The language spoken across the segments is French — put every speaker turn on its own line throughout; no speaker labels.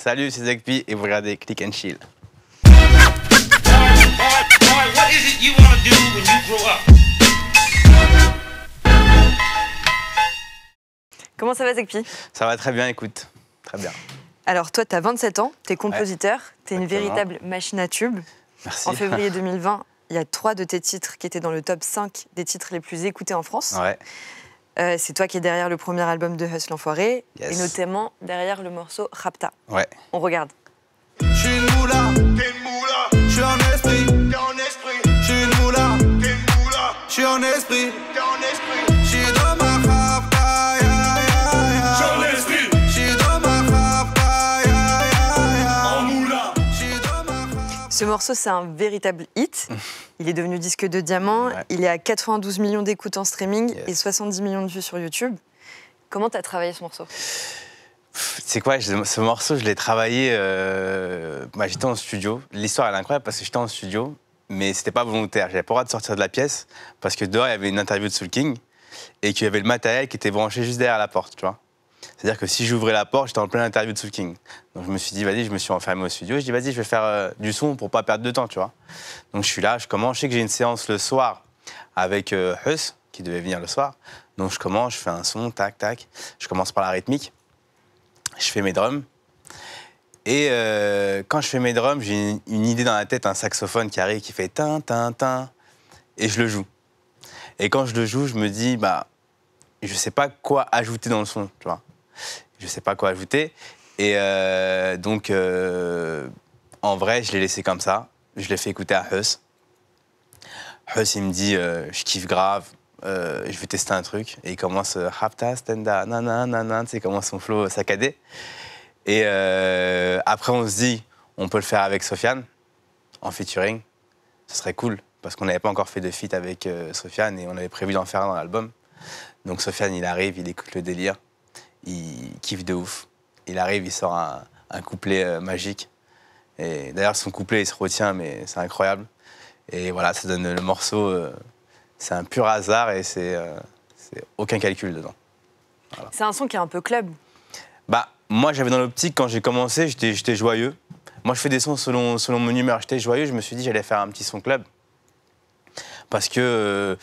Salut, c'est Zekpi et vous regardez Click and Chill.
What is it you want to do when you grow up?
Comment ça va, Zekpi?
Ça va très bien, écoute. Très bien.
Alors, toi, tu as 27 ans, tu es compositeur, tu es une
Exactement.
véritable machine à tube.
Merci.
En février 2020, il y a 3 de tes titres qui étaient dans le top 5 des titres les plus écoutés en France.
Ouais.
C'est toi qui es derrière le premier album de Huss l'Enfoiré,
Yes.
et notamment derrière le morceau Rapta.
Ouais.
On regarde.
J'suis une moula, t'es une moula. J'suis en esprit, t'es en esprit. J'suis une moula, t'es une moula. J'suis en esprit, t'es en esprit. J'suis dans ma rapta, ya ya ya. J'suis en esprit. J'suis dans ma rapta, ya ya ya. En moula. J'suis dans ma rapta.
Ce morceau, c'est un véritable hit. Il est devenu disque de diamant.
Ouais.
Il est à 92 millions d'écoutes en streaming
Yes.
et 70 millions de vues sur YouTube. Comment tu as travaillé ce morceau?
C'est quoi, ce morceau, je l'ai travaillé. J'étais en studio. L'histoire, elle est incroyable parce que j'étais en studio, mais c'était pas volontaire. J'avais pas le droit de sortir de la pièce parce que dehors, il y avait une interview de Soul King et qu'il y avait le matériel qui était branché juste derrière la porte, tu vois. C'est-à-dire que si j'ouvrais la porte, j'étais en pleine interview de Soul King. Donc je me suis dit, vas-y, je me suis enfermé au studio. Je dis, vas-y, je vais faire du son pour pas perdre de temps, tu vois. Donc je suis là, je commence. Je sais que j'ai une séance le soir avec Huss, qui devait venir le soir. Donc je commence, je fais un son, tac, tac. Je commence par la rythmique. Je fais mes drums. Et quand je fais mes drums, j'ai une idée dans la tête, un saxophone qui arrive, qui fait tin, tin, tin. Et je le joue. Et quand je le joue, je me dis, bah, je sais pas quoi ajouter dans le son, tu vois. Je sais pas quoi ajouter. Et donc, en vrai, je l'ai laissé comme ça. Je l'ai fait écouter à Huss. Huss, il me dit, je kiffe grave. Je vais tester un truc. Et il commence Rapta, Stenda, nanana, tu sais, comment son flow saccadé. Et après, on se dit, on peut le faire avec Sofiane, en featuring. Ce serait cool, parce qu'on n'avait pas encore fait de feat avec Sofiane et on avait prévu d'en faire un dans l'album. Donc Sofiane, il arrive, il écoute le délire, il kiffe de ouf. Il arrive, il sort un couplet magique. Et d'ailleurs, son couplet, il se retient, mais c'est incroyable. Et voilà, ça donne le morceau. C'est un pur hasard et c'est aucun calcul dedans. Voilà.
C'est un son qui est un peu club.
Bah, moi, j'avais dans l'optique, quand j'ai commencé, j'étais joyeux. Moi, je fais des sons selon mon humeur. J'étais joyeux, je me suis dit j'allais faire un petit son club. Parce que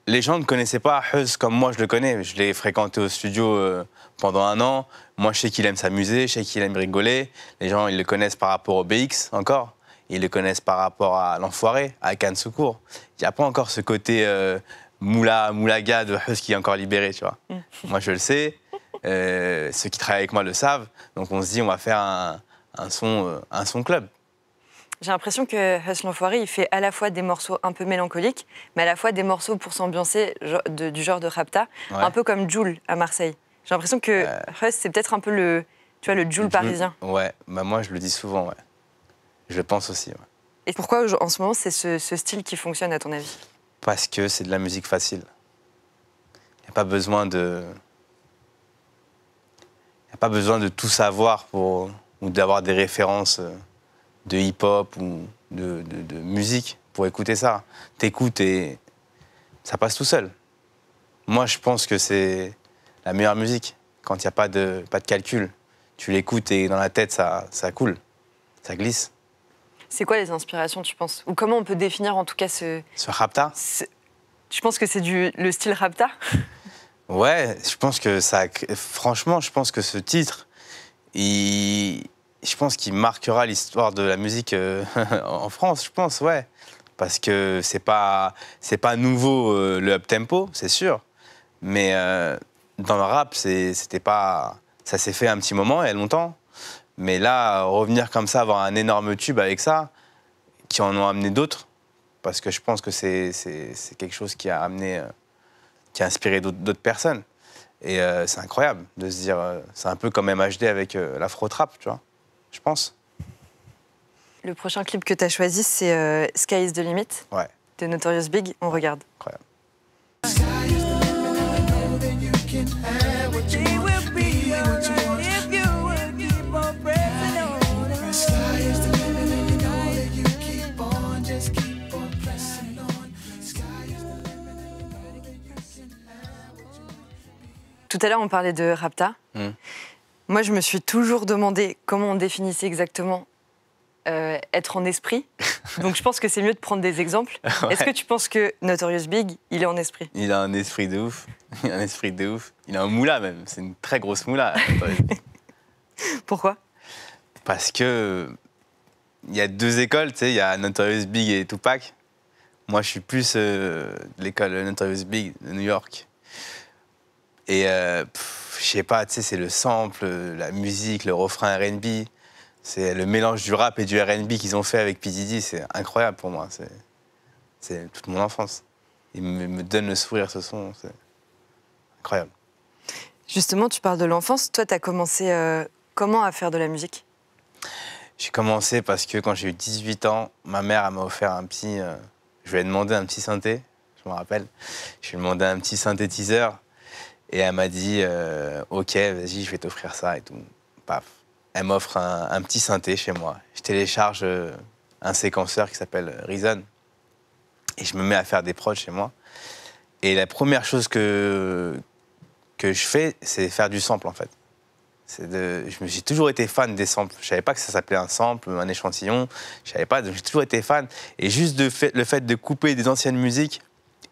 les gens ne connaissaient pas Huss comme moi, je le connais. Je l'ai fréquenté au studio pendant 1 an. Moi, je sais qu'il aime s'amuser, je sais qu'il aime rigoler. Les gens, ils le connaissent par rapport au BX, encore. Ils le connaissent par rapport à l'Enfoiré, à Cannes Secours. Il n'y a pas encore ce côté moulaga de Huss qui est encore libéré, tu vois. Moi, je le sais. Ceux qui travaillent avec moi le savent. Donc, on se dit, on va faire un son club.
J'ai l'impression que Huss l'Enfoiré, il fait à la fois des morceaux un peu mélancoliques, mais à la fois des morceaux pour s'ambiancer du genre de Rapta,
Ouais.
un peu comme Jul à Marseille. J'ai l'impression que Huss, c'est peut-être un peu le Jul parisien.
Ouais, bah moi, je le dis souvent, ouais. Je le pense aussi, ouais.
Et pourquoi, en ce moment, c'est ce style qui fonctionne, à ton avis?
Parce que c'est de la musique facile. Il n'y a pas besoin de... Il n'y a pas besoin de tout savoir ou d'avoir des références de hip-hop ou de musique pour écouter ça. T'écoutes et ça passe tout seul. Moi, je pense que c'est la meilleure musique. Quand il n'y a pas de calcul, tu l'écoutes et dans la tête, ça coule, ça glisse.
C'est quoi les inspirations, tu penses? Ou comment on peut définir, en tout cas,
Sur Rapta?
Tu penses que c'est le style Rapta?
Ouais, je pense que ça... Franchement, je pense que ce titre, je pense qu'il marquera l'histoire de la musique en France, je pense, ouais. Parce que c'est pas nouveau le up-tempo, c'est sûr. Mais dans le rap, c'était pas... Ça s'est fait un petit moment, il y a longtemps. Mais là, revenir comme ça, avoir un énorme tube avec ça, qui en ont amené d'autres, parce que je pense que c'est quelque chose qui a amené... qui a inspiré d'autres personnes. Et c'est incroyable de se dire... c'est un peu comme MHD avec l'afro-trap, tu vois, je pense.
Le prochain clip que tu as choisi, c'est Sky is the Limit,
Ouais,
de Notorious Big. On regarde.
incroyable.
Tout à l'heure, on parlait de Rapta. Moi, je me suis toujours demandé comment on définissait exactement être en esprit. Donc, je pense que c'est mieux de prendre des exemples.
Ouais.
Est-ce que tu penses que Notorious Big, il est en esprit?
Il a un esprit de ouf. Il a un esprit de ouf. Il a un moula même. C'est une très grosse moula.
Pourquoi?
Parce que il y a deux écoles, tu sais. Il y a Notorious Big et Tupac. Moi, je suis plus de l'école Notorious Big de New York. Et je sais pas, tu sais, c'est le sample, la musique, le refrain R&B. C'est le mélange du rap et du R&B qu'ils ont fait avec P. Diddy. C'est incroyable pour moi. C'est toute mon enfance. Il me donne le sourire, ce son. C'est incroyable.
Justement, tu parles de l'enfance. Toi, tu as commencé comment à faire de la musique?
J'ai commencé parce que quand j'ai eu 18 ans, ma mère elle m'a offert un petit... je lui ai demandé un petit synthé, je me rappelle. Je lui ai demandé un petit synthétiseur et elle m'a dit OK, vas-y, je vais t'offrir ça et tout. Paf. Elle m'offre un petit synthé chez moi. Je télécharge un séquenceur qui s'appelle Reason et je me mets à faire des prods chez moi. Et la première chose que je fais, c'est faire du sample en fait. Je me suis toujours été fan des samples. Je savais pas que ça s'appelait un sample, un échantillon. Je savais pas, donc j'ai toujours été fan. Et juste le fait de couper des anciennes musiques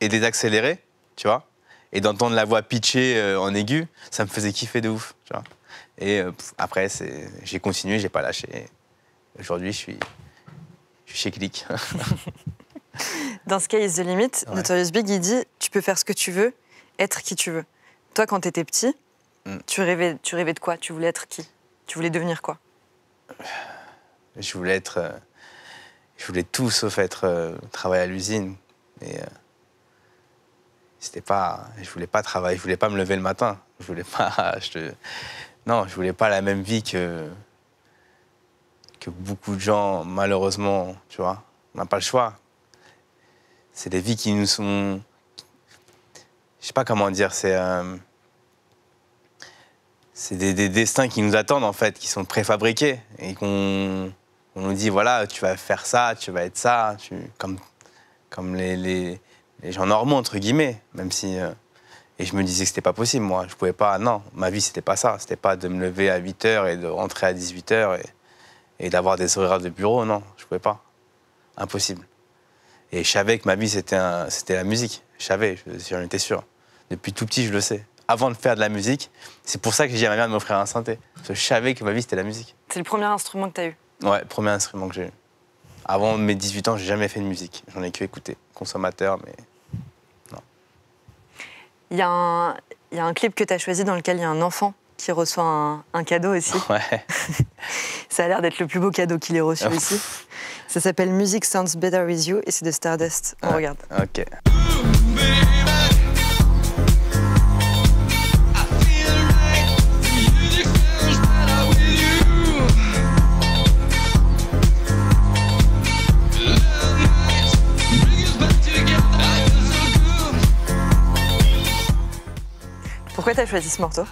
et de les accélérer, tu vois, et d'entendre la voix pitchée en aigu, ça me faisait kiffer de ouf, tu vois. Et après, j'ai continué, j'ai pas lâché. Aujourd'hui, je suis chez Click.
Dans Sky is the Limit,
Ouais.
Notorious Big, il dit « Tu peux faire ce que tu veux, être qui tu veux ». Toi, quand tu étais petit, tu rêvais de quoi? Tu voulais être qui? Tu voulais devenir quoi?
Je voulais tout sauf travailler à l'usine. Et c'était pas, je voulais pas travailler, je voulais pas me lever le matin. Je voulais pas, non, je voulais pas la même vie que beaucoup de gens, malheureusement, tu vois. On n'a pas le choix. C'est des vies qui nous sont, je sais pas comment dire, c'est des destins qui nous attendent, en fait, qui sont préfabriqués et qu'on nous dit, voilà, tu vas faire ça, tu vas être ça, comme les gens normaux, entre guillemets, même si... et je me disais que c'était pas possible, moi. Je pouvais pas, non, ma vie, c'était pas ça. C'était pas de me lever à 8h et de rentrer à 18h et d'avoir des horaires de bureau, non, je pouvais pas. Impossible. Et je savais que ma vie, c'était la musique. Je savais, j'en étais sûr. Depuis tout petit, je le sais. Avant de faire de la musique, c'est pour ça que j'ai dit à ma mère de m'offrir un synthé. Parce que je savais que ma vie, c'était la musique.
C'est le premier instrument que tu as eu?
Ouais, le premier instrument que j'ai eu. Avant mes 18 ans, j'ai jamais fait de musique. J'en ai que écouté. Consommateur, mais non.
Il y a un clip que tu as choisi dans lequel il y a un enfant qui reçoit un cadeau aussi.
Ouais.
Ça a l'air d'être le plus beau cadeau qu'il ait reçu aussi. Ça s'appelle Music Sounds Better With You et c'est de Stardust. On regarde.
Ok.
Pourquoi tu as choisi ce morceau?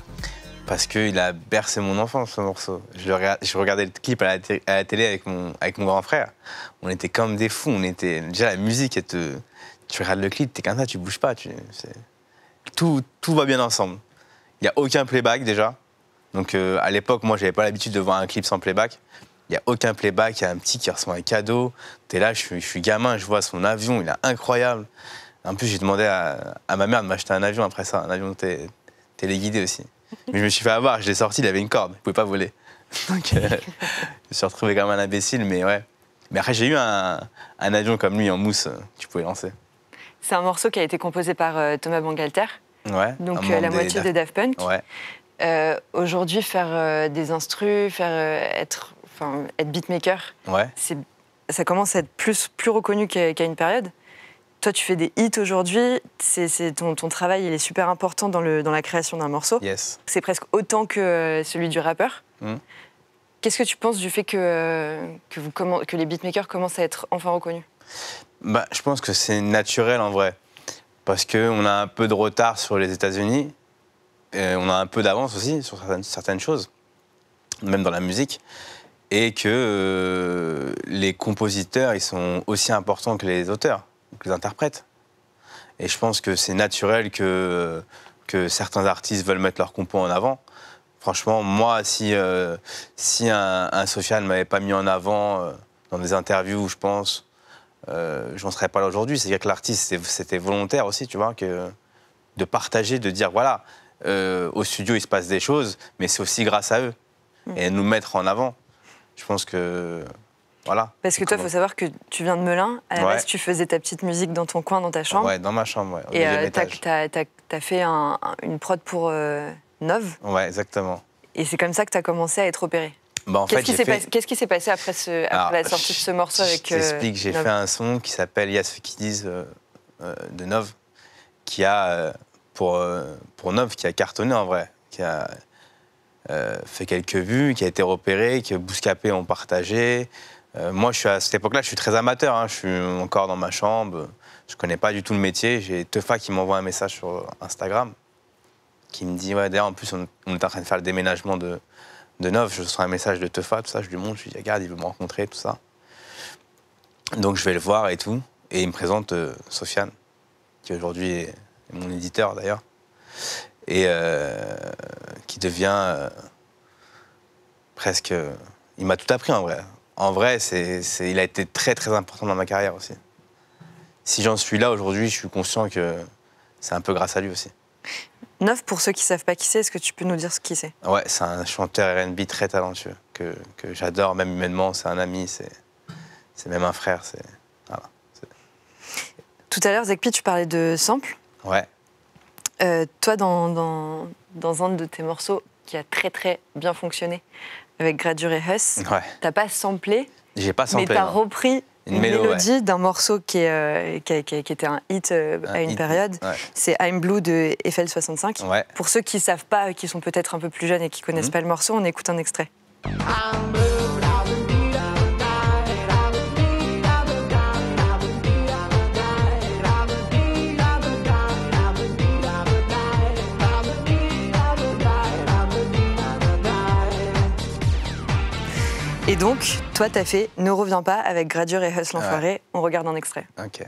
Parce qu'il a bercé mon enfance, ce morceau. Je regardais le clip à la télé avec mon grand frère. On était comme des fous. Déjà, la musique, tu regardes le clip, t'es comme ça, tu bouges pas. Tout va bien ensemble. Il n'y a aucun playback, déjà. Donc, à l'époque, moi, j'avais pas l'habitude de voir un clip sans playback. Il n'y a aucun playback. Il y a un petit qui reçoit un cadeau. T'es là, je suis gamin, je vois son avion, il est incroyable. En plus, j'ai demandé à ma mère de m'acheter un avion après ça, un avion téléguidé aussi. Mais je me suis fait avoir, je l'ai sorti, il avait une corde, il ne pouvait pas voler. Donc je me suis retrouvé comme un imbécile, mais ouais. Mais après, j'ai eu un avion comme lui en mousse, tu pouvais lancer.
C'est un morceau qui a été composé par Thomas Bangalter,
Ouais.
donc la moitié des Daft Punk.
Ouais.
Aujourd'hui, faire des instrus, être beatmaker,
Ouais.
ça commence à être plus reconnu qu'à une période. Toi, tu fais des hits aujourd'hui, ton travail il est super important dans la création d'un morceau.
Yes.
C'est presque autant que celui du rappeur. Qu'est-ce que tu penses du fait que les beatmakers commencent à être enfin reconnus?
Bah, je pense que c'est naturel en vrai. Parce qu'on a un peu de retard sur les États-Unis. On a un peu d'avance aussi sur certaines choses, même dans la musique. Et que les compositeurs, ils sont aussi importants que les auteurs, que les interprètes. Et je pense que c'est naturel que certains artistes veulent mettre leur compo en avant. Franchement, moi, si un Sofiane ne m'avait pas mis en avant dans des interviews, je pense, j'en serais pas là aujourd'hui. C'est-à-dire que l'artiste, c'était volontaire aussi, tu vois, de partager, de dire, voilà, au studio, il se passe des choses, mais c'est aussi grâce à eux. Et nous mettre en avant. Je pense que... Voilà.
Parce que toi, il faut savoir que tu viens de Melun. À la base, tu faisais ta petite musique dans ton coin, dans ta chambre.
Ouais, dans ma chambre, ouais. Au
Et
deuxième étage.
t'as fait une prod pour Nove.
Ouais, exactement.
Et c'est comme ça que tu as commencé à être opéré.
Bah, en fait,
Qu'est-ce qui s'est passé après la sortie de ce morceau avec
Je t'explique, j'ai fait un son qui s'appelle « Il y a ceux qui disent » de Nove, qui a, pour Nove, qui a cartonné en vrai, qui a fait quelques vues, qui a été repéré, que Bouscapé ont partagé. Moi, à cette époque-là, je suis très amateur, hein, je suis encore dans ma chambre, je connais pas du tout le métier. J'ai Teufa qui m'envoie un message sur Instagram, qui me dit, ouais, d'ailleurs, en plus, on est en train de faire le déménagement de Nove, je reçois un message de Teufa, tout ça, je lui montre, je lui dis, regarde, il veut me rencontrer, tout ça. Donc, je vais le voir et tout, et il me présente Sofiane, qui aujourd'hui est mon éditeur, d'ailleurs, et qui devient presque... il m'a tout appris, en vrai. En vrai, il a été très, très important dans ma carrière aussi. Si j'en suis là aujourd'hui, je suis conscient que c'est un peu grâce à lui aussi.
Nove, pour ceux qui ne savent pas qui c'est, est-ce que tu peux nous dire ce qui c'est?
Ouais, c'est un chanteur R&B très talentueux, que j'adore, même humainement, c'est un ami, c'est même un frère. Voilà.
Tout à l'heure, Zekpi, tu parlais de sample.
Ouais.
Toi, dans un de tes morceaux qui a très, très bien fonctionné, avec Gradure et Huss,
Ouais.
T'as pas samplé,
J'ai pas samplé,
mais t'as
non.
repris une mélodie d'un morceau qui était un hit à une période.
Ouais.
C'est I'm Blue de Eiffel 65.
Ouais.
Pour ceux qui ne savent pas, qui sont peut-être un peu plus jeunes et qui ne connaissent pas le morceau, on écoute un extrait. Et donc, toi, t'as fait Ne reviens pas avec Gradure et Huss l'enfoiré.
Ouais.
On regarde un extrait.
Ok.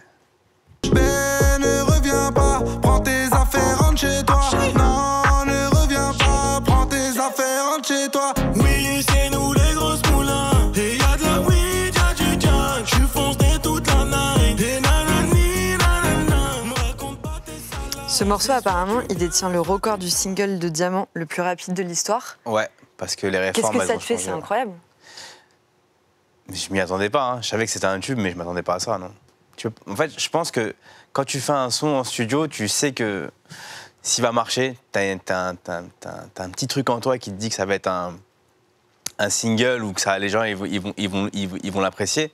Ben, ne reviens pas, prends tes affaires, rentre chez toi. Non, ne reviens pas, prends tes affaires, rentre chez toi. Oui, c'est nous les grosses moulins. Et y'a de la weed, y'a du jack. J'suis foncé toute la night. Et nanani, nanana, me raconte pas tes salades.
Ce morceau, apparemment, il détient le record du single de diamant le plus rapide de l'histoire.
Ouais, parce que les
Qu'est-ce
réformes,
que ça
elles
te
ont
fait?
changé.
C'est incroyable.
Je m'y attendais pas, hein. Je savais que c'était un tube, mais je m'attendais pas à ça, non. En fait, je pense que quand tu fais un son en studio, tu sais que s'il va marcher, t'as un petit truc en toi qui te dit que ça va être un single ou que ça, les gens ils vont l'apprécier.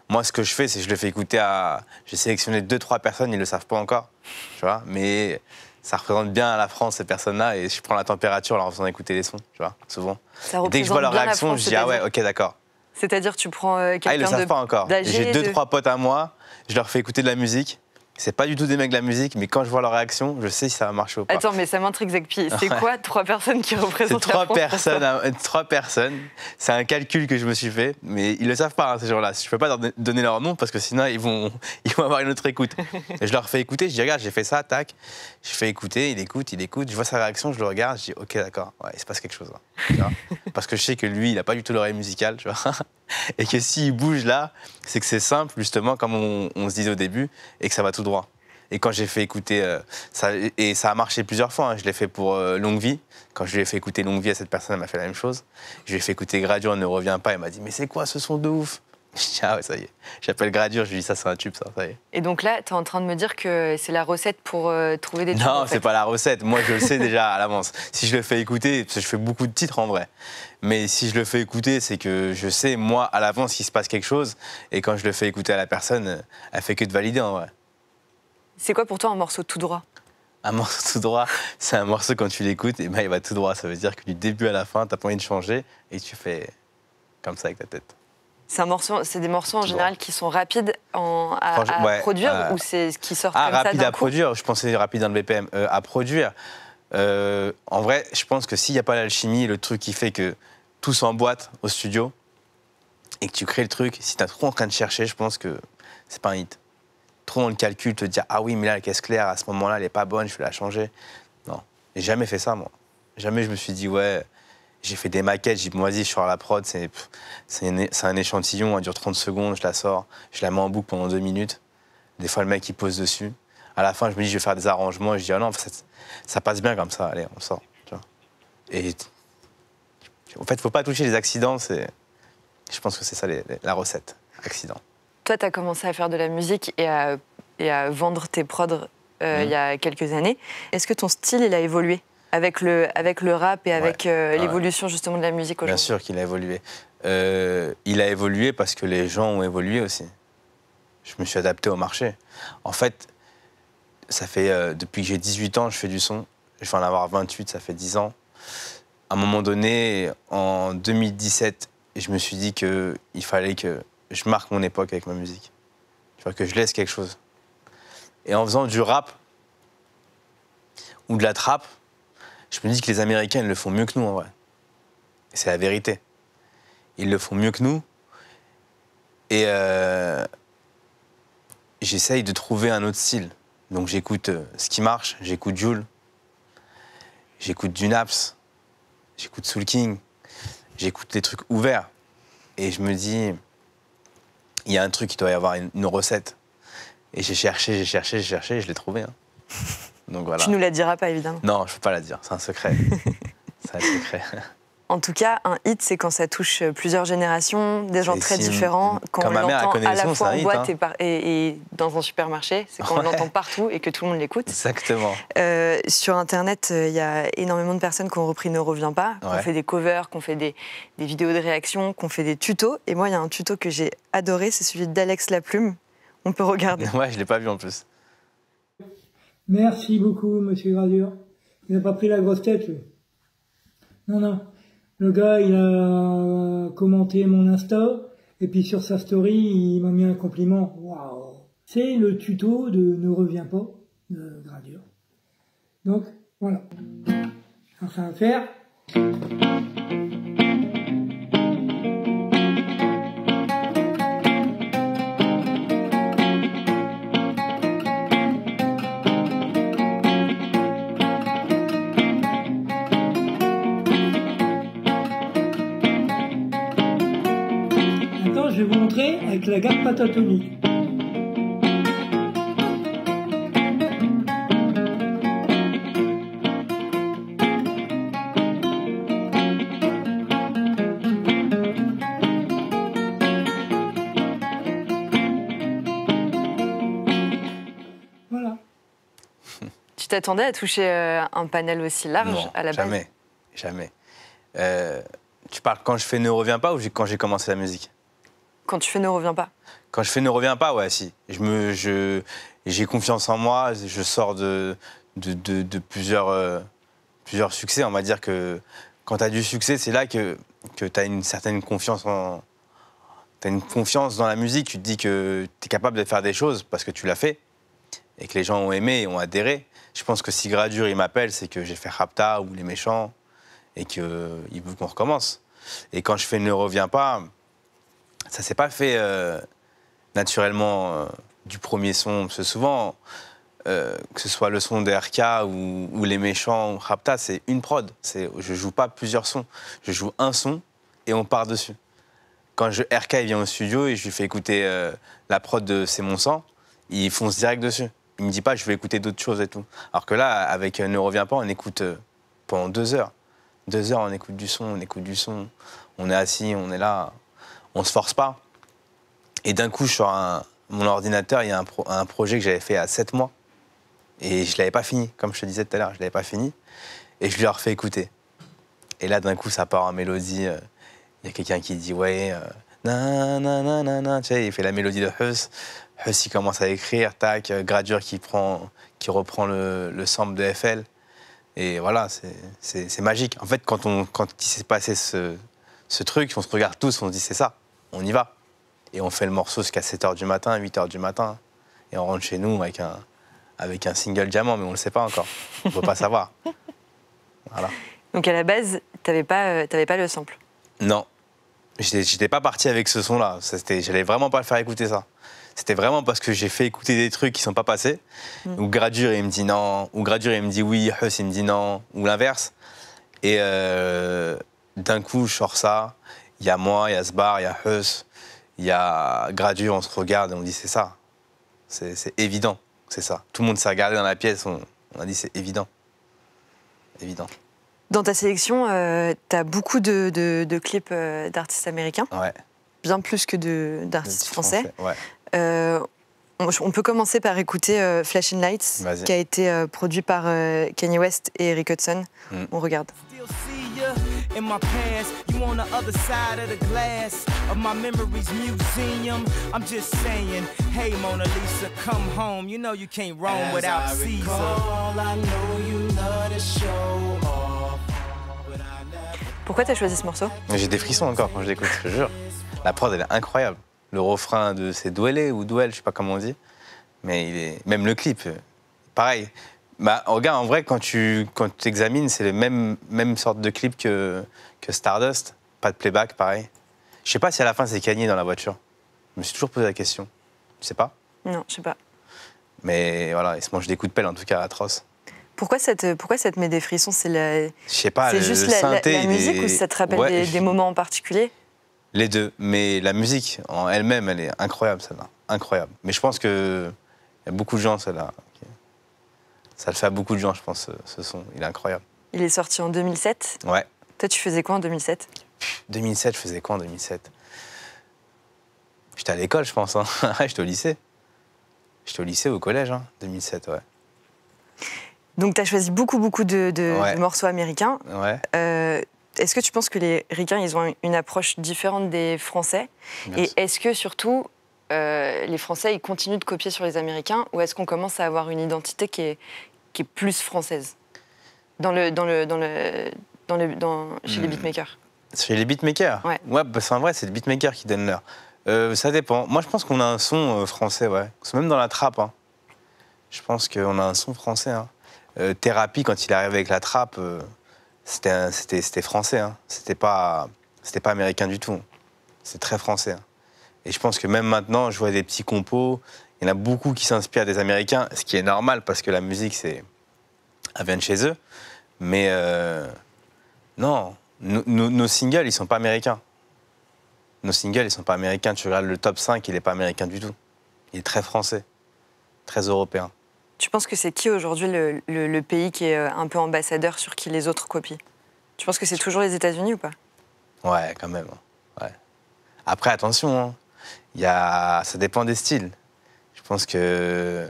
Moi, ce que je fais, c'est que je le fais écouter à... J'ai sélectionné 2-3 personnes, ils le savent pas encore, tu vois, mais ça représente bien la France, ces personnes-là, et je prends la température en leur faisant écouter les sons, tu vois, souvent.
Ça
Et dès que je vois leur
représente bien la
réaction,
France,
je dis, ah ouais,
c'est-à-dire-
ok, d'accord.
C'est-à-dire, tu prends
Ah, ils le
quelqu'un
savent pas encore.
d'âgé,
J'ai 2-3 potes à moi, je leur fais écouter de la musique. C'est pas du tout des mecs de la musique, mais quand je vois leur réaction, je sais si ça va marcher ou pas.
Attends, mais ça m'intrigue, Zekpi. C'est
Ouais.
quoi 3 personnes qui
C'est
représentent la
3
France
personnes, 3 personnes. C'est un calcul que je me suis fait, mais ils le savent pas, hein, ces gens-là. Je peux pas leur donner leur nom parce que sinon ils vont avoir une autre écoute. Et je leur fais écouter, je dis regarde, j'ai fait ça, tac. Je fais écouter, il écoute, je vois sa réaction, je le regarde, je dis ok, d'accord, ouais, il se passe quelque chose là. Tu vois, parce que je sais que lui, il a pas du tout l'oreille musicale, tu vois. Et que s'il bouge là, c'est que c'est simple, justement, comme on se disait au début, et que ça va tout droit. Et quand j'ai fait écouter, ça a marché plusieurs fois, hein. Je l'ai fait pour Longue Vie. Quand je lui ai fait écouter Longue Vie à cette personne, elle m'a fait la même chose. Je lui ai fait écouter Gradure, Ne reviens pas, elle m'a dit mais c'est quoi ce son de ouf? Je dis ah ouais, ça y est. J'appelle Gradure, je lui dis ça c'est un tube, ça y est.
Et donc là, tu es en train de me dire que c'est la recette pour trouver des tubes.
Non,
en fait.
c'est pas la recette. Moi, je le sais déjà à l'avance. Si je le fais écouter, parce que je fais beaucoup de titres en vrai, mais si je le fais écouter, c'est que je sais, moi, à l'avance, qu'il se passe quelque chose. Et quand je le fais écouter à la personne, elle fait que de valider en vrai.
C'est quoi pour toi un morceau tout droit?
Un morceau tout droit, c'est un morceau quand tu l'écoutes, et ben il va tout droit. Ça veut dire que du début à la fin, t'as pas envie de changer et tu fais comme ça avec ta tête.
C'est des morceaux en général qui sont rapides à
Ouais,
produire ou c'est qui sortent
Ah,
comme ça
rapide
d'un
à
coup?
produire, je pensais rapide dans le BPM. À produire, en vrai, je pense que s'il n'y a pas l'alchimie, le truc qui fait que tout s'emboîte au studio et que tu crées le truc, si t'es trop en train de chercher, je pense que c'est pas un hit. Trop dans le calcul, te dire ah oui, mais là, la caisse claire, à ce moment-là, elle est pas bonne, je vais la changer. Non, j'ai jamais fait ça, moi. Jamais je me suis dit, ouais, J'ai fait des maquettes, j'ai dit, vas-y, je sors la prod, c'est un échantillon, elle dure 30 secondes, je la sors, je la mets en boucle pendant 2 minutes. Des fois, le mec, il pose dessus. À la fin, je me dis, je vais faire des arrangements, et je dis, ah non, ça passe bien comme ça, allez, on sort. Tu vois. Et en fait, il ne faut pas toucher les accidents, je pense que c'est ça la recette, accident.
Toi, tu as commencé à faire de la musique et à vendre tes prods il y a quelques années. Est-ce que ton style, il a évolué avec le rap et avec l'évolution justement de la musique aujourd'hui?
Bien sûr qu'il a évolué. Il a évolué parce que les gens ont évolué aussi. Je me suis adapté au marché. En fait, ça fait depuis que j'ai 18 ans, je fais du son. Je vais en avoir 28, ça fait 10 ans. À un moment donné, en 2017, je me suis dit qu'il fallait que je marque mon époque avec ma musique. Tu vois, que je laisse quelque chose. Et en faisant du rap ou de la trap, je me dis que les Américains, ils le font mieux que nous, en vrai. Et c'est la vérité. Ils le font mieux que nous. Et j'essaye de trouver un autre style. Donc j'écoute ce qui marche, j'écoute Jul, j'écoute Dunaps, j'écoute Soul King, j'écoute des trucs ouverts. Et je me dis, il y a un truc, il doit y avoir une recette. Et j'ai cherché, et je l'ai trouvé. Hein. Donc voilà.
Tu nous la diras pas, évidemment.
Non, je peux pas la dire, c'est un secret. C'est un secret.
En tout cas, un hit, c'est quand ça touche plusieurs générations, des gens très
si-
différents, quand
quand
on
ma mère, elle
l'entend
connaît
à
le
la
son,
fois
c'est un
en
hit,
boîte
hein.
et dans un supermarché, c'est quand on l'entend partout et que tout le monde l'écoute.
Exactement.
Sur Internet, il y a énormément de personnes qui ont repris Ne reviens pas, qui ont
Ouais.
fait des covers, qui ont fait des vidéos de réaction, qui ont fait des tutos. Et moi, il y a un tuto que j'ai adoré, c'est celui d'Alex Laplume. On peut regarder.
Ouais, je l'ai pas vu en plus.
Merci beaucoup, monsieur Gradure. Il n'a pas pris la grosse tête, lui. Non, non. Le gars, il a commenté mon Insta, et puis sur sa story, il m'a mis un compliment. Waouh! C'est le tuto de Ne reviens pas, de Gradure. Donc, voilà. Enfin à faire. Maintenant, je vais vous montrer avec la gamme pentatonique. Voilà.
Tu t'attendais à toucher un panel aussi large
Non,
à la base?
jamais. Jamais. Tu parles quand je fais Ne reviens pas ou quand j'ai commencé la musique?
Quand tu fais Ne reviens pas.
Quand je fais Ne reviens pas, ouais, si. J'ai confiance en moi, je sors de plusieurs succès. On va dire que quand tu as du succès, c'est là que tu as une certaine confiance T'as une confiance dans la musique, tu te dis que tu es capable de faire des choses parce que tu l'as fait et que les gens ont aimé et ont adhéré. Je pense que si Gradure, il m'appelle, c'est que j'ai fait Rapta ou Les Méchants et qu'il veut qu'on recommence. Et quand je fais Ne reviens pas, ça s'est pas fait naturellement du premier son. Parce que souvent, que ce soit le son de RK ou Les Méchants ou Rapta, c'est une prod. Je joue pas plusieurs sons. Je joue un son et on part dessus. Quand RK il vient au studio et je lui fais écouter la prod de C'est mon sang, il fonce direct dessus. Il me dit pas je vais écouter d'autres choses et tout. Alors que là, avec Ne reviens pas, on écoute pendant 2 heures. 2 heures, on écoute du son, on est assis, on est là, on se force pas. Et d'un coup, sur mon ordinateur, il y a un projet que j'avais fait à 7 mois. Et je l'avais pas fini, comme je te disais tout à l'heure, je l'avais pas fini. Et je lui ai refait écouter. Et là, d'un coup, ça part en mélodie. Il y a quelqu'un qui dit ouais, na na na na na, tu sais, il fait la mélodie de Huss. Huss, il commence à écrire, tac, Gradure qui reprend le sample de FL. Et voilà, c'est magique. En fait, quand il s'est passé ce truc, on se regarde tous, on se dit c'est ça, on y va. Et on fait le morceau jusqu'à 7h du matin, 8h du matin. Et on rentre chez nous avec un single diamant, mais on ne le sait pas encore. On ne peut pas savoir. Voilà.
Donc à la base, t'avais pas le sample.
Non, j'étais pas parti avec ce son-là. J'allais vraiment pas le faire écouter ça. C'était vraiment parce que j'ai fait écouter des trucs qui sont pas passés. Ou Gradure, il me dit non. Ou Gradure, il me dit oui. Huss, il me dit non. Ou l'inverse. Et d'un coup, je sors ça. Il y a moi, il y a Sbar, il y a Heus, il y a Gradu, on se regarde et on dit c'est ça. C'est évident, c'est ça. Tout le monde s'est regardé dans la pièce, on a dit c'est évident. Évident.
Dans ta sélection, tu as beaucoup de clips d'artistes américains,
Ouais.
bien plus que d'artistes français.
Ouais.
On peut commencer par écouter Flashing Lights,
Vas-y.
qui a été produit par Kanye West et Eric Hudson. On regarde.
Still see ya in my past. You on the other side of the glass of my memories museum. I'm just saying, hey Mona Lisa, come home. You know you can't roam without Caesar. I know you love to show off.
Pourquoi tu as choisi ce morceau?
J'ai des frissons encore quand je l'écoute, je te jure. La prod, elle est incroyable. Le refrain de c'est Douelé ou Douel, je sais pas comment on dit. Mais même le clip, pareil. Bah, regarde, en vrai, quand tu examines, c'est le même sorte de clip que Stardust. Pas de playback, pareil. Je sais pas si à la fin, c'est Kanye dans la voiture. Je me suis toujours posé la question. Tu sais pas?
Non, je sais pas.
Mais voilà, il se mange des coups de pelle, en tout cas, atroces.
Pourquoi ça te met des frissons?
Je sais pas,
C'est juste la musique ou ça te rappelle des moments en particulier?
Les deux. Mais la musique, en elle-même, elle est incroyable, celle-là. Incroyable. Mais je pense qu'il y a beaucoup de gens, celle-là. Ça le fait à beaucoup de gens, je pense, ce son. Il est incroyable.
Il est sorti en 2007.
Ouais.
Toi, tu faisais quoi en 2007?
2007, je faisais quoi en 2007? J'étais à l'école, je pense. Hein. J'étais au lycée. J'étais au lycée ou au collège, hein, 2007, ouais.
Donc, tu as choisi beaucoup de morceaux américains.
Ouais.
Est-ce que tu penses que les Ricains, ils ont une approche différente des Français?
Bien
Et
sûr.
est-ce que, surtout, les Français, ils continuent de copier sur les Américains? Ou est-ce qu'on commence à avoir une identité qui est plus française chez les beatmakers?
Chez les beatmakers?
Ouais.
Ouais, parce qu'en vrai, c'est les beatmakers qui donnent l'heure. Ça dépend. Moi, je pense qu'on a un son français, ouais. C'est même dans la trappe, hein. Je pense qu'on a un son français, hein. Thérapie, quand il est arrivé avec la trappe, c'était français, hein. C'était pas américain du tout. C'est très français, hein. Et je pense que même maintenant, je vois des petits compos. Il y en a beaucoup qui s'inspirent des Américains, ce qui est normal parce que la musique, elle vient de chez eux. Mais non, nos singles, ils sont pas américains. Nos singles, ils sont pas américains. Tu regardes le top 5, il est pas américain du tout. Il est très français, très européen.
Tu penses que c'est qui aujourd'hui le pays qui est un peu ambassadeur sur qui les autres copient? Tu penses que c'est toujours les États-Unis ou pas?
Ouais, quand même. Ouais. Après, attention, hein. Ça dépend des styles. Je pense que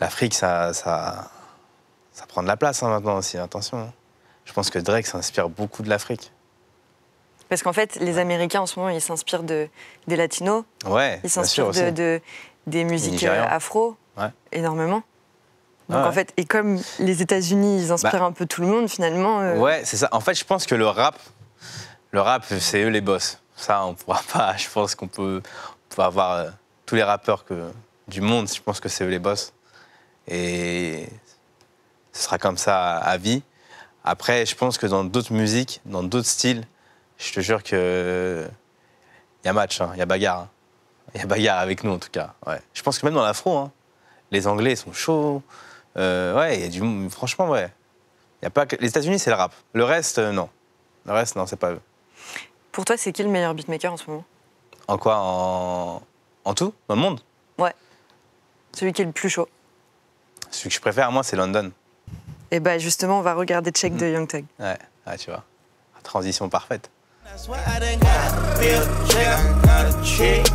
l'Afrique, ça prend de la place, hein, maintenant aussi, attention. Hein. Je pense que Drake s'inspire beaucoup de l'Afrique.
Parce qu'en fait, les Américains, en ce moment, ils s'inspirent des Latinos.
Ouais,
Ils s'inspirent des musiques
Nigérians.
afro,
Ouais.
énormément. Donc,
Ouais.
en fait, et comme les États-Unis, ils inspirent un peu tout le monde, finalement...
Ouais, c'est ça. En fait, je pense que le rap, c'est eux les boss. Ça, on pourra pas... Je pense qu'on peut avoir tous les rappeurs du monde, je pense que c'est eux les boss. Et ce sera comme ça à vie. Après, je pense que dans d'autres musiques, dans d'autres styles, je te jure que il y a match, hein, il y a bagarre. Hein. Il y a bagarre avec nous, en tout cas. Ouais. Je pense que même dans l'afro, hein, les Anglais sont chauds. Ouais, il y a du... Franchement, ouais. Il y a pas que... Les États-Unis, c'est le rap. Le reste, non. Le reste, non, c'est pas eux.
Pour toi, c'est qui le meilleur beatmaker en ce moment?
En quoi? En tout? Dans le monde?
Ouais. Celui qui est le plus chaud.
Celui que je préfère, moi, c'est London.
Et bah justement, on va regarder Check de Young Thug.
Ouais, tu vois. Transition parfaite.
That's why I done got me a chick, I got a chick.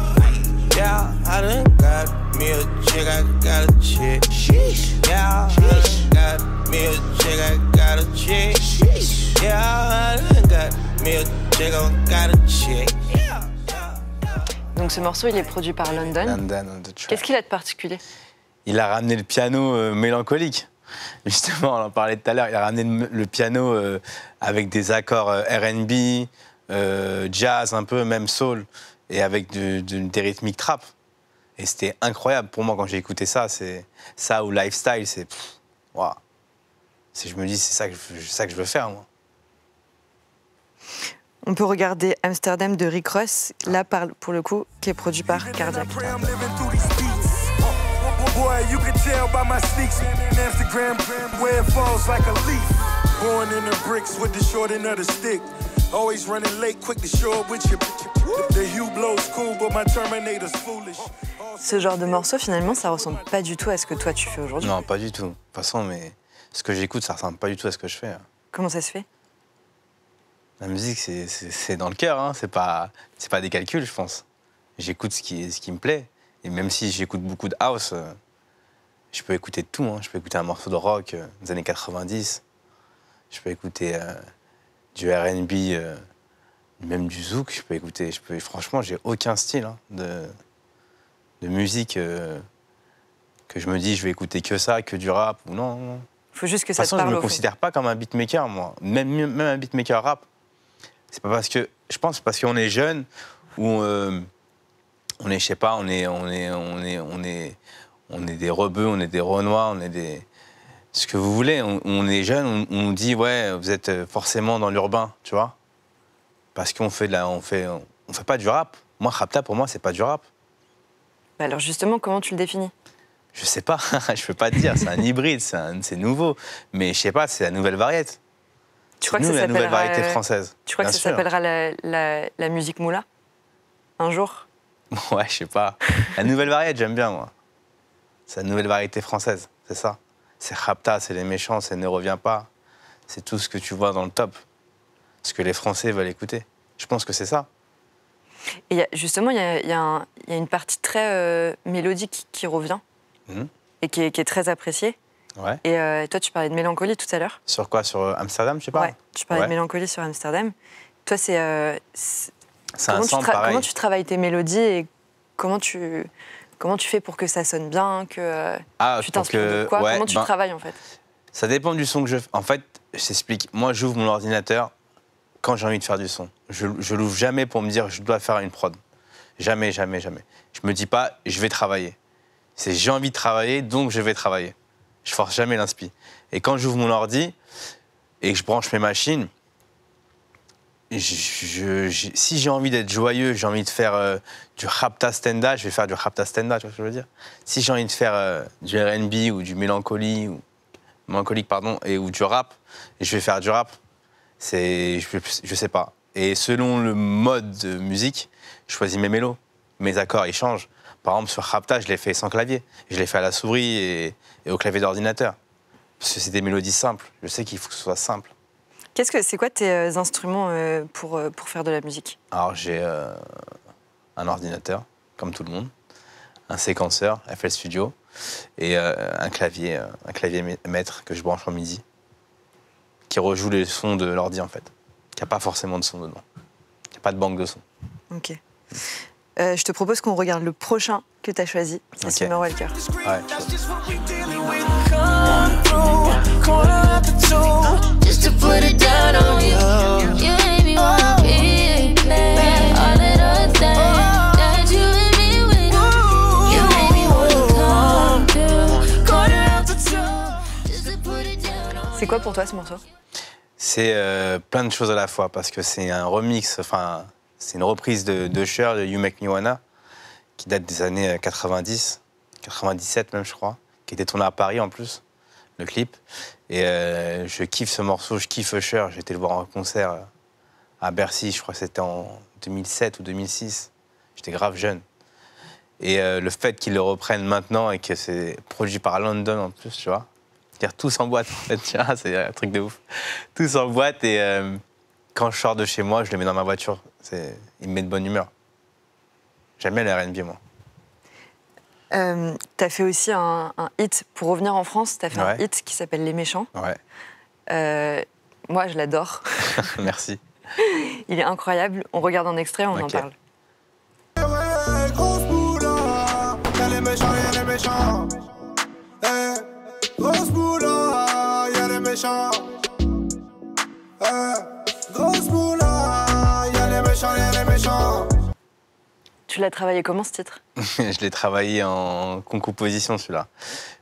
Yeah, I done got me a chick, I got a chick. Yeah, I done got me a chick, I got a chick. Yeah, I done got me a chick, I got a chick.
Donc ce morceau, il est produit par London.
London on the track.
Qu'est-ce qu'il a de particulier?
Il a ramené le piano mélancolique. Justement, on en parlait tout à l'heure. Il a ramené le piano avec des accords R&B, jazz un peu, même soul, et avec des rythmiques trap. Et c'était incroyable pour moi quand j'ai écouté ça. C'est ça ou Lifestyle, c'est waouh. Je me dis c'est ça que je veux faire moi.
On peut regarder Amsterdam de Rick Ross, là pour le coup, qui est produit par Cardiac.
Boy, you can tell by my sneaks. Instagram where it falls like a leaf.
Born in the bricks with the short end of the stick. Always running late, quick to show up with you. The hue blows cool, but my Terminator's foolish.
Ce genre de morceau, finalement, ça ressemble pas du tout à ce que toi tu fais aujourd'hui.
Non, pas du tout. De toute façon, mais ce que j'écoute, ça ressemble pas du tout à ce que je fais.
Comment ça se fait?
La musique, c'est dans le cœur, hein. C'est pas des calculs, je pense. J'écoute ce qui me plaît. Et même si j'écoute beaucoup de house, je peux écouter de tout. Hein. Je peux écouter un morceau de rock des années 90. Je peux écouter du R&B, même du zouk. Je peux écouter. Franchement, j'ai aucun style hein, de musique que je me dis je vais écouter que ça, que du rap ou non.
Faut juste que
De toute
ça
façon,
te
je
parle
me
au fond.
considère pas comme un beatmaker, moi. Même un beatmaker rap. C'est pas parce que. Je pense parce qu'on est jeune ou on est, je sais pas, on est des rebeux, on est des renois, on est des. Ce que vous voulez. On est jeune, on nous dit ouais, vous êtes forcément dans l'urbain, tu vois. Parce qu'on fait on fait pas du rap. Moi, Rapta, pour moi, c'est pas du rap.
Bah alors justement, comment tu le définis?
Je sais pas, je peux pas te dire. C'est un hybride, c'est nouveau. Mais je sais pas, c'est la nouvelle variété.
Tu crois que
Nous,
ça
la nouvelle
s'appellera,
variété française.
Tu crois que
bien
ça
sûr.
s'appellera la musique moula un jour?
Ouais, je sais pas. La nouvelle variété, j'aime bien, moi. C'est la nouvelle variété française, c'est ça. C'est Rapta, c'est les méchants, c'est Ne reviens pas. C'est tout ce que tu vois dans le top. Ce que les Français veulent écouter. Je pense que c'est ça.
Et justement, il y a une partie très mélodique qui revient
Mhm.
et qui est très appréciée.
Ouais.
Et toi, tu parlais de mélancolie tout à l'heure.
Sur quoi? Sur Amsterdam, je sais pas.
Ouais, tu parlais
Ouais.
de mélancolie sur Amsterdam. Toi,
C'est un sample pareil.
comment tu travailles tes mélodies et comment tu fais pour que ça sonne bien, que
Ah,
tu
pour
t'inspires
que-
de quoi?
ouais,
Comment tu
ben,
travailles en fait?
Ça dépend du son que je fais. En fait, je t'explique. Moi, j'ouvre mon ordinateur quand j'ai envie de faire du son. Je l'ouvre jamais pour me dire je dois faire une prod. Jamais, jamais, jamais. Je me dis pas je vais travailler. C'est j'ai envie de travailler, donc je vais travailler. Je force jamais l'inspi. Et quand j'ouvre mon ordi et que je branche mes machines, si j'ai envie d'être joyeux, j'ai envie de faire du Rapta Stenda, je vais faire du Rapta Stenda, tu vois ce que je veux dire? Si j'ai envie de faire du R&B ou du mélancolique, ou du rap, je vais faire du rap. Je sais pas. Et selon le mode de musique, je choisis mes mélos. Mes accords, ils changent. Par exemple, sur Rapta, je l'ai fait sans clavier. Je l'ai fait à la souris et au clavier d'ordinateur. Parce que c'est des mélodies simples. Je sais qu'il faut que ce soit simple.
C'est quoi tes instruments pour faire de la musique?
Alors, j'ai un ordinateur, comme tout le monde, un séquenceur, FL Studio, et un clavier maître que je branche en MIDI, qui rejoue les sons de l'ordi, en fait. Qui n'a pas forcément de son dedans. Il n'y a pas de banque de son.
Ok. Je te propose qu'on regarde le prochain que tu as choisi. C'est
Ok.
Summer Walker.
Ouais.
That's just what we dealing with. Come through, corner after two.
Just to put it down on you. You made me wanna be bad. All of those things that you and me would do. You made me wanna come through. Corner after two. Just to put it down on
C'est quoi pour toi ce morceau?
C'est plein de choses à la fois, parce que c'est un remix, enfin, c'est une reprise de Cher, de You Make Me Wanna, qui date des années 90, 97 même, je crois, qui était tourné à Paris en plus, le clip. Et je kiffe ce morceau, je kiffe Cher. J'ai été le voir en concert à Bercy, je crois que c'était en 2007 ou 2006. J'étais grave jeune. Et le fait qu'ils le reprennent maintenant et que c'est produit par London en plus, tu vois. C'est-à-dire tous en boîte, en fait, tu vois, c'est un truc de ouf. Tous en boîte et quand je sors de chez moi, je le mets dans ma voiture. Il me met de bonne humeur. J'aime bien le R&B, moi.
T'as fait aussi un hit, pour revenir en France, t'as fait un
Ouais.
hit qui s'appelle Les Méchants.
Ouais,
Moi, je l'adore.
merci.
Il est incroyable. On regarde un extrait, on en
Ok.
parle.
Ouais, grosse moula, y'a les méchants. Eh, grosse moula, y'a les méchants. Eh, grosse moula, y'a les méchants.
Tu l'as travaillé comment ce titre?
Je l'ai travaillé en composition, celui-là.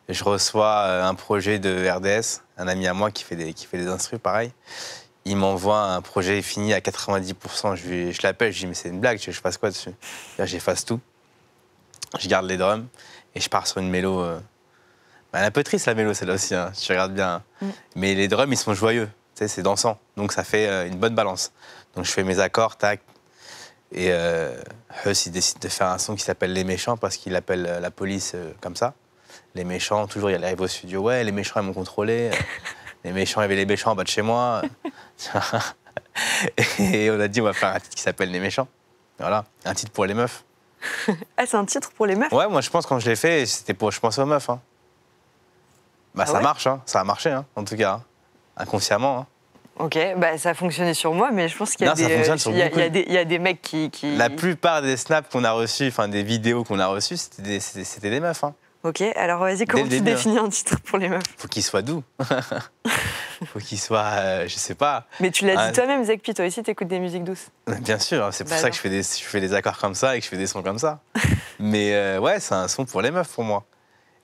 Je reçois un projet de RDS, un ami à moi qui fait des instrus, pareil. Il m'envoie un projet fini à 90%. Je l'appelle, je lui dis, mais c'est une blague, je fasse quoi dessus? Là, j'efface tout. Je garde les drums et je pars sur une mélo. Elle est un peu triste, la mélo, celle-là aussi, hein, si tu regardes bien. Mais les drums, ils sont joyeux. sais, c'est dansant. Donc ça fait une bonne balance. Donc je fais mes accords, tac. Et Huss, il décide de faire un son qui s'appelle Les Méchants parce qu'il appelle la police comme ça. Les méchants, toujours, il arrive au studio. Ouais, les méchants, ils m'ont contrôlé. Les méchants, il y avait les méchants en bas de chez moi. Et on a dit, on va faire un titre qui s'appelle Les Méchants. Voilà, un titre pour les meufs.
Ah, c'est un titre pour les meufs?
Ouais, moi, je pense, quand je l'ai fait, c'était pour. Je pensais aux meufs. Hein. Bah, ça
ouais
marche, hein. Ça a marché, hein, en tout cas. Hein. Inconsciemment. Hein.
Ok, bah ça a fonctionné sur moi, mais je pense qu'il y a
Non, ça fonctionne sur beaucoup.
il y a des mecs qui...
La plupart des snaps qu'on a reçus, enfin des vidéos qu'on a reçues, c'était des meufs. Hein.
Ok, alors vas-y, comment tu
début,
définis un titre pour les meufs?
Faut qu'il soit doux. Faut qu'il soit, je sais pas.
Mais tu l'as dit toi-même, Zekpi, toi aussi t'écoutes des musiques douces.
Bien sûr, c'est pour
Bah
ça
alors.
que je fais des accords comme ça et que je fais des sons comme ça. Mais ouais, c'est un son pour les meufs pour moi.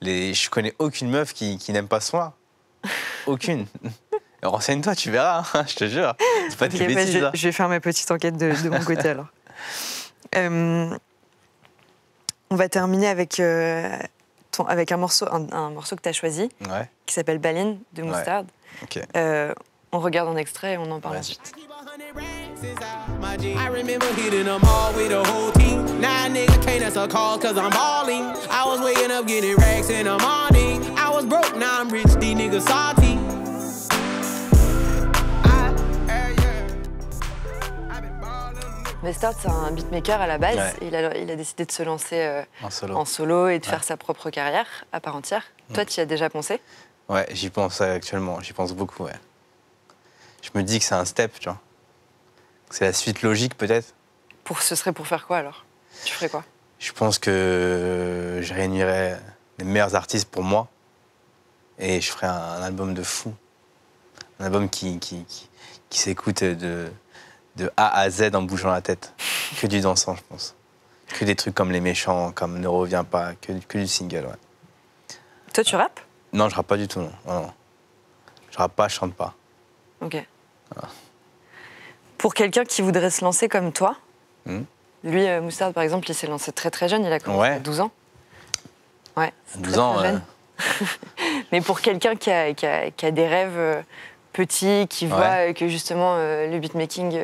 Je connais aucune meuf qui n'aime pas ce son-là. Aucune. Renseigne-toi, tu verras, hein, je te jure. C'est pas des
Ok, bah,
bêtises. Là.
je vais faire ma petite enquête de mon côté alors. On va terminer avec, avec un morceau que tu as choisi,
Ouais,
qui s'appelle Baline de Moustard.
ok.
On regarde un extrait et on en parle
Ouais.
ensuite.
I remember hitting them all with the whole team. Now a nigga can't answer calls cause I'm balling. I was waking up getting racks in the morning. I was broke, now I'm rich, these niggas salty.
Moustard, c'est un beatmaker à la base.
Ouais.
Et il a décidé de se lancer
En solo.
et de faire sa propre carrière à part entière. Toi, tu y as déjà pensé?
Ouais, j'y pense actuellement, j'y pense beaucoup, ouais. Je me dis que c'est un step, tu vois. C'est la suite logique, peut-être.
Ce serait pour faire quoi alors? Tu ferais quoi?
Je pense que je réunirais les meilleurs artistes pour moi et je ferais un album de fou. Un album qui s'écoute de A à Z en bougeant la tête. Que du dansant, je pense. Que des trucs comme Les Méchants, comme Ne reviens pas, que du single, ouais.
Toi, tu rappes?
Non, je rappe pas du tout, non. Non. Je rappe pas, je chante pas.
Ok. Pour quelqu'un qui voudrait se lancer comme toi, lui, Moustard, par exemple, il s'est lancé très très jeune, il a commencé à 12 ans. Ouais, c'est
12
très,
ans,
très jeune. Mais pour quelqu'un qui a des rêves petits, qui voit que justement le beatmaking,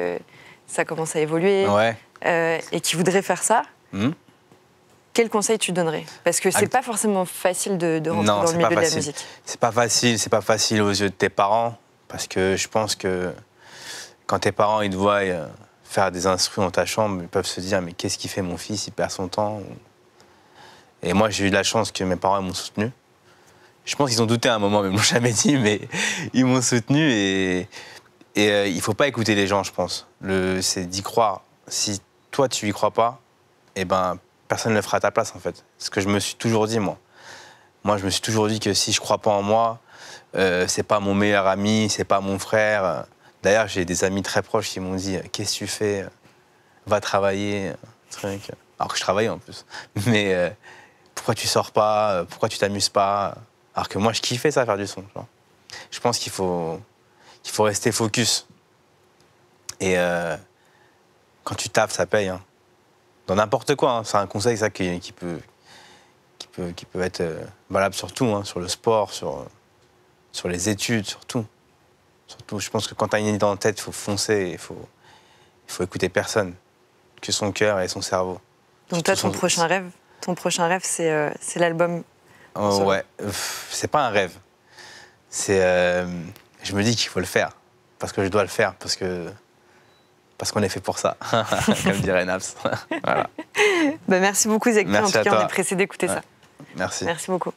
ça commence à évoluer,
ouais.
Et qui voudrait faire ça, quel conseil tu donnerais? Parce que c'est pas forcément facile de rentrer dans le milieu de la musique.
C'est pas facile aux yeux de tes parents, parce que je pense que quand tes parents ils te voient faire des instrus dans ta chambre, ils peuvent se dire mais qu'est-ce qu'il fait mon fils, il perd son temps. Et moi j'ai eu de la chance que mes parents m'ont soutenu. Je pense qu'ils ont douté à un moment, mais ils m'ont jamais dit, mais ils m'ont soutenu et il faut pas écouter les gens, je pense. C'est d'y croire. Si toi tu y crois pas, eh ben personne ne le fera à ta place en fait. C'est ce que je me suis toujours dit moi. Moi je me suis toujours dit que si je crois pas en moi, c'est pas mon meilleur ami, c'est pas mon frère. D'ailleurs j'ai des amis très proches qui m'ont dit qu'est-ce que tu fais, va travailler, truc. Alors que je travaillais en plus. Mais pourquoi tu sors pas, pourquoi tu t'amuses pas? Alors que moi je kiffais ça, faire du son. Tu vois. Je pense qu'il faut rester focus. Et quand tu taffes, ça paye. Hein. Dans n'importe quoi. Hein. C'est un conseil ça, qui peut être valable sur tout. Hein. Sur le sport, sur les études, sur tout. Surtout, je pense que quand tu as une idée dans la tête, il faut foncer. Il faut écouter personne. Que son cœur et son cerveau.
Donc toi, ton prochain rêve, c'est l'album.
Oh, ouais, c'est pas un rêve. Je me dis qu'il faut le faire. Parce que je dois le faire. Parce qu'on est fait pour ça. Comme dirait Naps. Voilà.
Bah, merci beaucoup, Zekpi. En tout cas,
toi.
on est pressé d'écouter ça.
Merci.
Merci beaucoup.